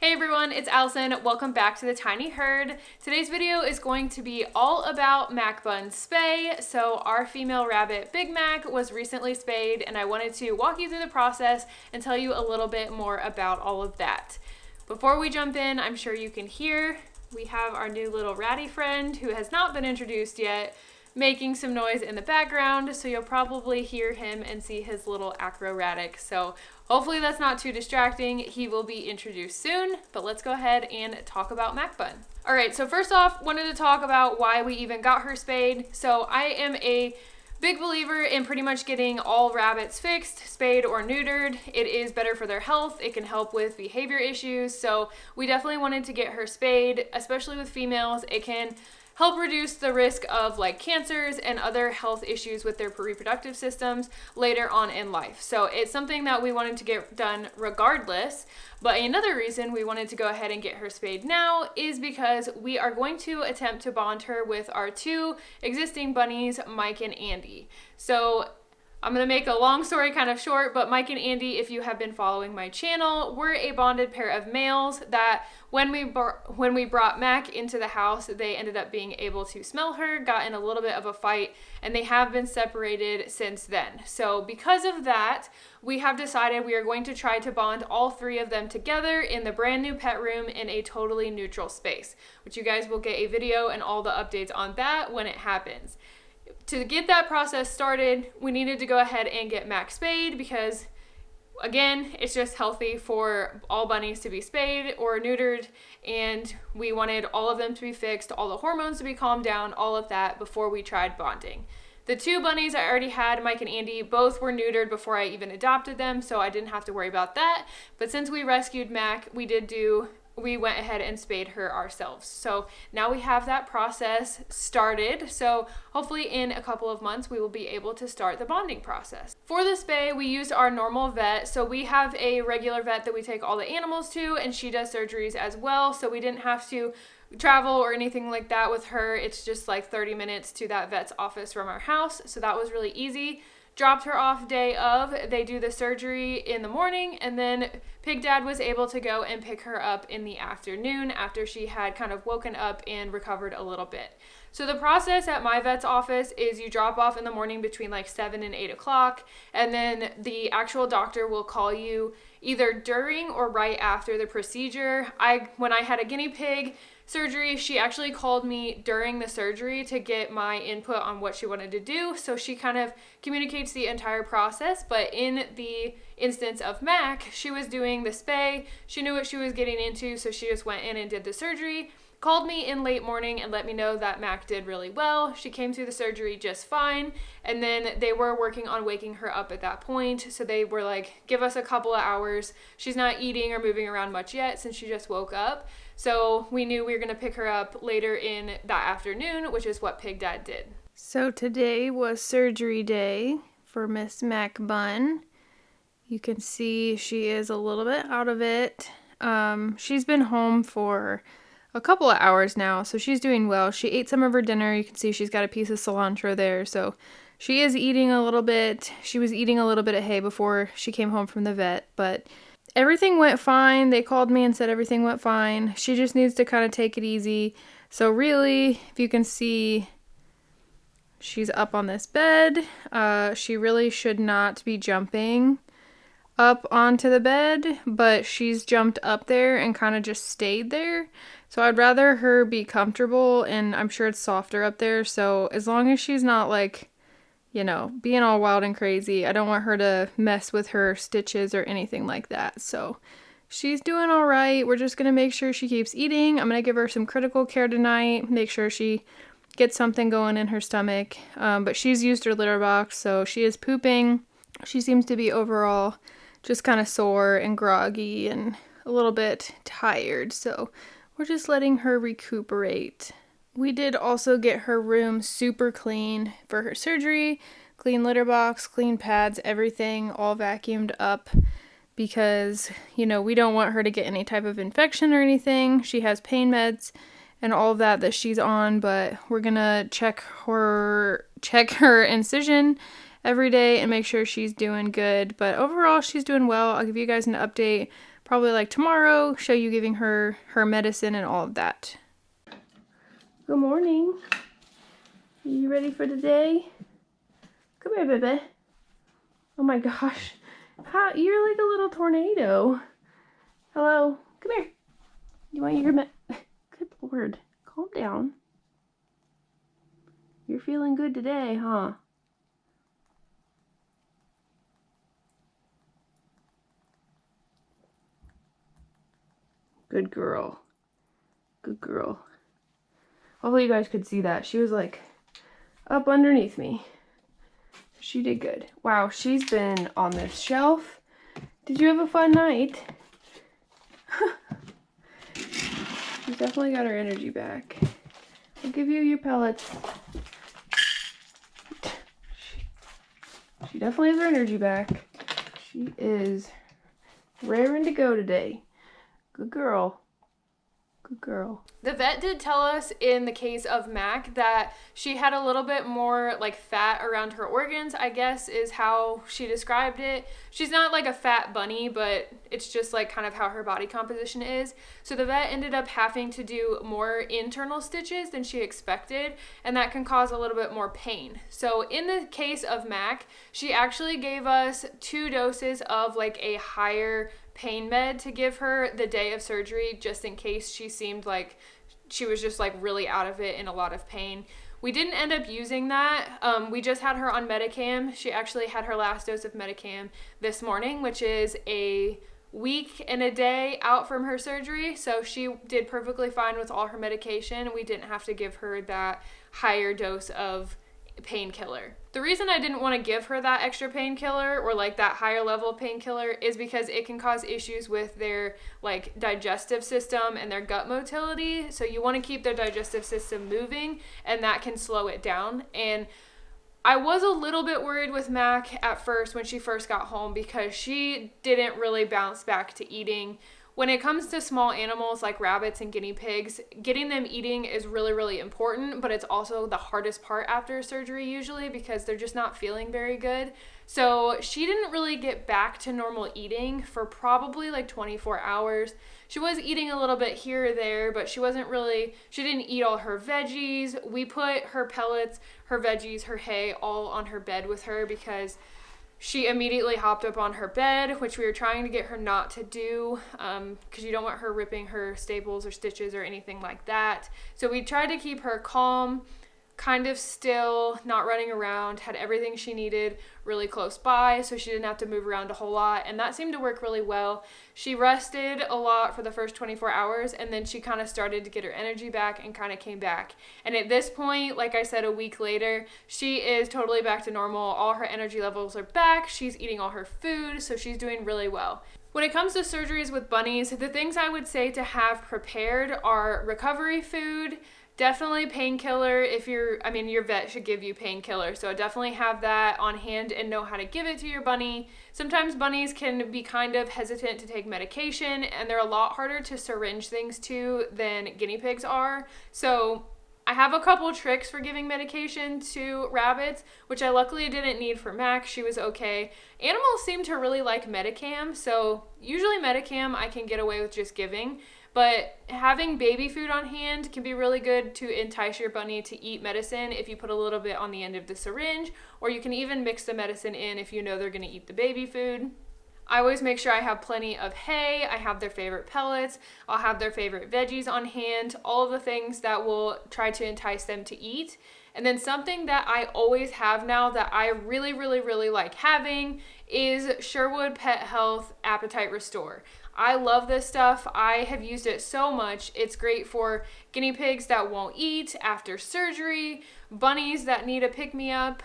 Hey everyone, it's Allison. Welcome back to the Tiny Herd. Today's video is going to be all about Mac Bun spay. So our female rabbit, Big Mac, was recently spayed and I wanted to walk you through the process and tell you a little bit more about all of that. Before we jump in, I'm sure you can hear we have our new little ratty friend who has not been introduced yet, making some noise in the background, so you'll probably hear him and see his little acrobatic. So hopefully that's not too distracting. He will be introduced soon, but let's go ahead and talk about Mac Bun. All right, so first off, wanted to talk about why we even got her spayed. So I am a big believer in pretty much getting all rabbits fixed, spayed or neutered. It is better for their health. It can help with behavior issues. So we definitely wanted to get her spayed, especially with females. It can help reduce the risk of like cancers and other health issues with their reproductive systems later on in life. So it's something that we wanted to get done regardless. But another reason we wanted to go ahead and get her spayed now is because we are going to attempt to bond her with our two existing bunnies, Mike and Andy. So I'm going to make a long story kind of short, but Mike and Andy, if you have been following my channel, were a bonded pair of males that when we brought Mac into the house, they ended up being able to smell her, got in a little bit of a fight, and they have been separated since then. So because of that, we have decided we are going to try to bond all three of them together in the brand new pet room in a totally neutral space, which you guys will get a video and all the updates on that when it happens. To get that process started, we needed to go ahead and get Mac spayed because, again, it's just healthy for all bunnies to be spayed or neutered, and we wanted all of them to be fixed, all the hormones to be calmed down, all of that before we tried bonding. The two bunnies I already had, Mike and Andy, both were neutered before I even adopted them, so I didn't have to worry about that. But since we rescued Mac, we went ahead and spayed her ourselves. So now we have that process started. So hopefully in a couple of months, we will be able to start the bonding process. For the spay, we used our normal vet. So we have a regular vet that we take all the animals to, and she does surgeries as well. So we didn't have to travel or anything like that with her. It's just like 30 minutes to that vet's office from our house. So that was really easy. Dropped her off day of, they do the surgery in the morning, and then Pig Dad was able to go and pick her up in the afternoon after she had kind of woken up and recovered a little bit. So the process at my vet's office is you drop off in the morning between like 7 and 8 o'clock, and then the actual doctor will call you either during or right after the procedure. When I had a guinea pig surgery, she actually called me during the surgery to get my input on what she wanted to do. So she kind of communicates the entire process. But in the instance of Mac, she was doing the spay. She knew what she was getting into, so she just went in and did the surgery. Called me in late morning and let me know that Mac did really well. She came through the surgery just fine. And then they were working on waking her up at that point. So they were like, give us a couple of hours. She's not eating or moving around much yet since she just woke up. So we knew we were going to pick her up later in that afternoon, which is what Pig Dad did. So today was surgery day for Miss Mac Bun. You can see she is a little bit out of it. She's been home for a couple of hours now, so she's doing well. She ate some of her dinner. You can see she's got a piece of cilantro there, so she is eating a little bit. She was eating a little bit of hay before she came home from the vet, but everything went fine. They called me and said everything went fine. She just needs to kind of take it easy. So really, if you can see, she's up on this bed. She really should not be jumping up onto the bed, but she's jumped up there and kind of just stayed there. So I'd rather her be comfortable, and I'm sure it's softer up there. So as long as she's not like, being all wild and crazy, I don't want her to mess with her stitches or anything like that. So she's doing all right. We're just going to make sure she keeps eating. I'm going to give her some critical care tonight, make sure she gets something going in her stomach. But she's used her litter box, so she is pooping. She seems to be overall just kind of sore and groggy and a little bit tired. So we're just letting her recuperate. We did also get her room super clean for her surgery. Clean litter box, clean pads, everything all vacuumed up because, we don't want her to get any type of infection or anything. She has pain meds and all of that she's on, but we're going to check her incision every day and make sure she's doing good. But overall, she's doing well. I'll give you guys an update probably like tomorrow, show you giving her her medicine and all of that. Good morning. Are you ready for the day? Come here, baby. Oh my gosh. You're like a little tornado. Hello. Come here. You want your Good Lord. Calm down. You're feeling good today, huh? Good girl. Good girl. Hopefully you guys could see that. She was like up underneath me. She did good. Wow, she's been on this shelf. Did you have a fun night? She's definitely got her energy back. I'll give you your pellets. She definitely has her energy back. She is raring to go today. Good girl. Good girl. The vet did tell us in the case of Mac that she had a little bit more like fat around her organs, I guess is how she described it. She's not like a fat bunny, but it's just like kind of how her body composition is. So the vet ended up having to do more internal stitches than she expected, and that can cause a little bit more pain. So in the case of Mac, she actually gave us 2 doses of like a higher pain med to give her the day of surgery, just in case she seemed like she was just like really out of it in a lot of pain. We didn't end up using that. We just had her on Medicam. She actually had her last dose of Medicam this morning, which is a week and a day out from her surgery. So she did perfectly fine with all her medication. We didn't have to give her that higher dose of painkiller. The reason I didn't want to give her that extra painkiller or like that higher level painkiller is because it can cause issues with their like digestive system and their gut motility. So you want to keep their digestive system moving, and that can slow it down. And I was a little bit worried with Mac at first when she first got home because she didn't really bounce back to eating. When it comes to small animals like rabbits and guinea pigs, getting them eating is really, really important, but it's also the hardest part after surgery usually because they're just not feeling very good. So she didn't really get back to normal eating for probably like 24 hours. She was eating a little bit here or there, but she didn't eat all her veggies. We put her pellets, her veggies, her hay all on her bed with her because she immediately hopped up on her bed, which we were trying to get her not to do because you don't want her ripping her staples or stitches or anything like that. So we tried to keep her calm, kind of still, not running around, had everything she needed really close by so she didn't have to move around a whole lot, and that seemed to work really well. She rested a lot for the first 24 hours, and then she kind of started to get her energy back and kind of came back. And at this point, like I said, a week later, she is totally back to normal. All her energy levels are back. She's eating all her food, so she's doing really well. When it comes to surgeries with bunnies, the things I would say to have prepared are recovery food, definitely painkiller. Your vet should give you painkiller, so definitely have that on hand and know how to give it to your bunny. Sometimes bunnies can be kind of hesitant to take medication, and they're a lot harder to syringe things to than guinea pigs are. So I have a couple tricks for giving medication to rabbits, which I luckily didn't need for Mac. She was okay. Animals seem to really like Medicam, so usually Medicam I can get away with just giving. But having baby food on hand can be really good to entice your bunny to eat medicine if you put a little bit on the end of the syringe, or you can even mix the medicine in if you know they're going to eat the baby food. I always make sure I have plenty of hay, I have their favorite pellets, I'll have their favorite veggies on hand, all of the things that will try to entice them to eat. And then something that I always have now that I really, really, really like having is Sherwood Pet Health Appetite Restore. I love this stuff. I have used it so much. It's great for guinea pigs that won't eat after surgery, bunnies that need a pick-me-up.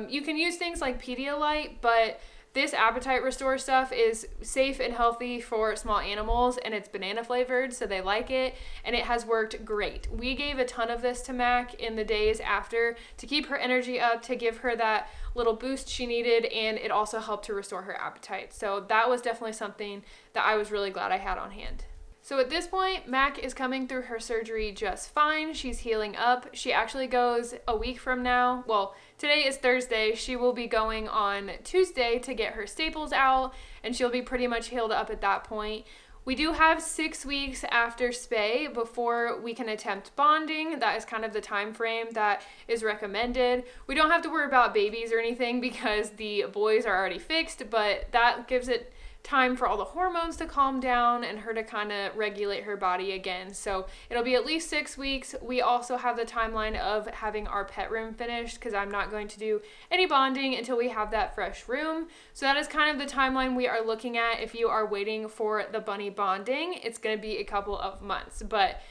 You can use things like Pedialyte, but this Appetite Restore stuff is safe and healthy for small animals, and it's banana flavored, so they like it, and it has worked great. We gave a ton of this to Mac in the days after to keep her energy up, to give her that little boost she needed, and it also helped to restore her appetite. So that was definitely something that I was really glad I had on hand. So at this point, Mac is coming through her surgery just fine. She's healing up. She actually goes a week from now. Well, today is Thursday. She will be going on Tuesday to get her staples out, and she'll be pretty much healed up at that point. We do have 6 weeks after spay before we can attempt bonding. That is kind of the time frame that is recommended. We don't have to worry about babies or anything because the boys are already fixed, but that gives it time for all the hormones to calm down and her to kind of regulate her body again. So it'll be at least 6 weeks. We also have the timeline of having our pet room finished because I'm not going to do any bonding until we have that fresh room. So that is kind of the timeline we are looking at. If you are waiting for the bunny bonding, it's going to be a couple of months, but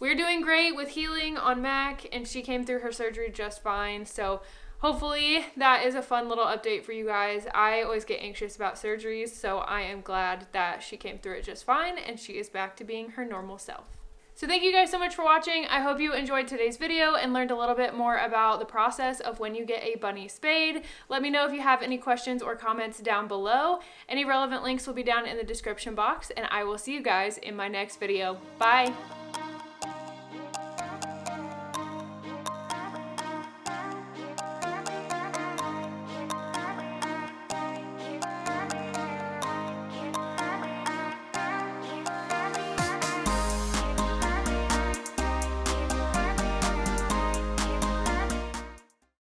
we're doing great with healing on Mac, and she came through her surgery just fine. So hopefully that is a fun little update for you guys. I always get anxious about surgeries, so I am glad that she came through it just fine and she is back to being her normal self. So thank you guys so much for watching. I hope you enjoyed today's video and learned a little bit more about the process of when you get a bunny spayed. Let me know if you have any questions or comments down below. Any relevant links will be down in the description box, and I will see you guys in my next video. Bye!